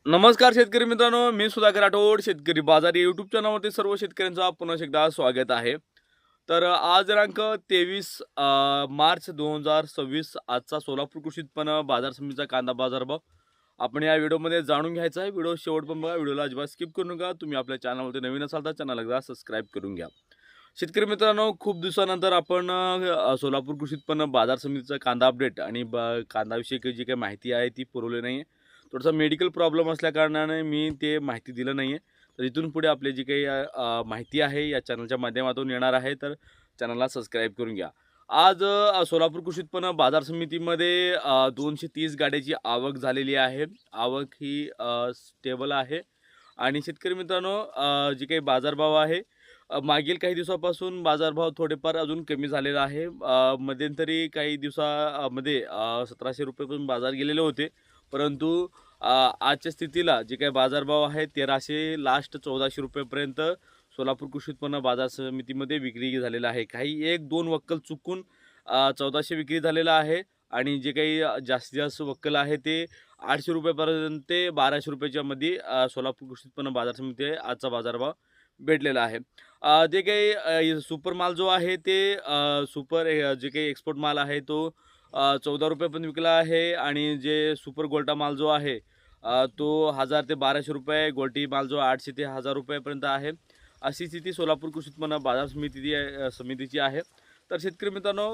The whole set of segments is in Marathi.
नमस्कार शेतकरी मित्रांनो, मी सुधाकर राठोड. शेतकरी बाजार यूट्यूब चॅनलवरती सर्व शेतकऱ्यांचं पुन्हा एकदा स्वागत आहे. तर आज दिनांक 23 मार्च 2026 आजचा सोलापूर कृषी उत्पन्न बाजार समितीचा कांदा बाजारभाव आपण या व्हिडिओमध्ये जाणून घ्यायचा आहे. व्हिडिओ शेवट पण बघा, व्हिडिओला अजिबात स्किप करू नका. तुम्ही आपल्या चॅनलवरती नवीन असाल तर चॅनल एकदा सबस्क्राईब करून घ्या. शेतकरी मित्रांनो, खूप दिवसानंतर आपण सोलापूर कृषी उत्पन्न बाजार समितीचा कांदा अपडेट आणि कांदाविषयी जी काही माहिती आहे ती पुरवली नाही आहे. थोडासा मेडिकल प्रॉब्लेम असल्याकारणाने मी ते माहिती दिलं नाही आहे. तर इथून पुढे आपली जी काही माहिती आहे या चॅनलच्या माध्यमातून येणार आहे, तर चॅनलला सबस्क्राईब करून घ्या. आज सोलापूर कृषी उत्पन्न बाजार समितीमध्ये 230 गाड्याची आवक झालेली आहे. आवक ही स्टेबल आहे आणि शेतकरी मित्रांनो, जे काही बाजारभाव आहे, मागील काही दिवसापासून बाजारभाव थोडेफार अजून कमी झालेला आहे. मध्यंतरी काही दिवसामध्ये 1700 रुपयेपासून बाजार गेलेले होते, परंतु आजच्या स्थितीला जे काही बाजारभाव आहे 1300 लास्ट 1400 रुपयेपर्यंत सोलापूर कृषी उत्पन्न बाजार समितीमध्ये विक्री झालेला आहे. काही 1-2 वक्कल चुकून 1400 विक्री झालेला आहे आणि जे काही जास्तीत जास्त वक्कल आहे ते 800 रुपयेपर्यंत ते 1200 रुपयाच्या मध्ये सोलापूर कृषी उत्पन्न बाजार समिती आहे आजचा बाजारभाव भेटलेला आहे. जे काही सुपर माल जो आहे ते जे काही एक्सपोर्ट माल आहे तो 14 रुपयापर्यंत विकला आहे आणि जे सुपर गोल्टा माल जो आहे तो 1000 ते 1200 रुपये, गोल्टी माल जो 800 ते 1000 रुपयापर्यंत आहे. अशी स्थिती सोलापूर कृषी उत्पन्न बाजार समितीची आहे. तर शेतकरी मित्रांनो,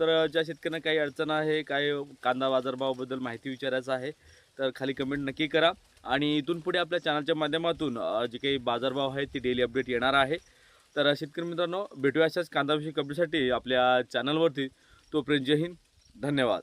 तर ज्या शेतकऱ्यांना काही अडचण आहे, काही कांदा बाजारभावाबद्दल माहिती विचारायचं आहे, तर खाली कमेंट नक्की करा. आणि इथून पुढे आपल्या चॅनलच्या माध्यमातून जे काही बाजारभाव आहे ते डेली अपडेट येणार आहे. तर शेतकरी मित्रांनो, भेटूया अशाच कांदाविषयी अपडेटसाठी आपल्या चॅनलवरती. तोपर्यंत जय हिंद, धन्यवाद.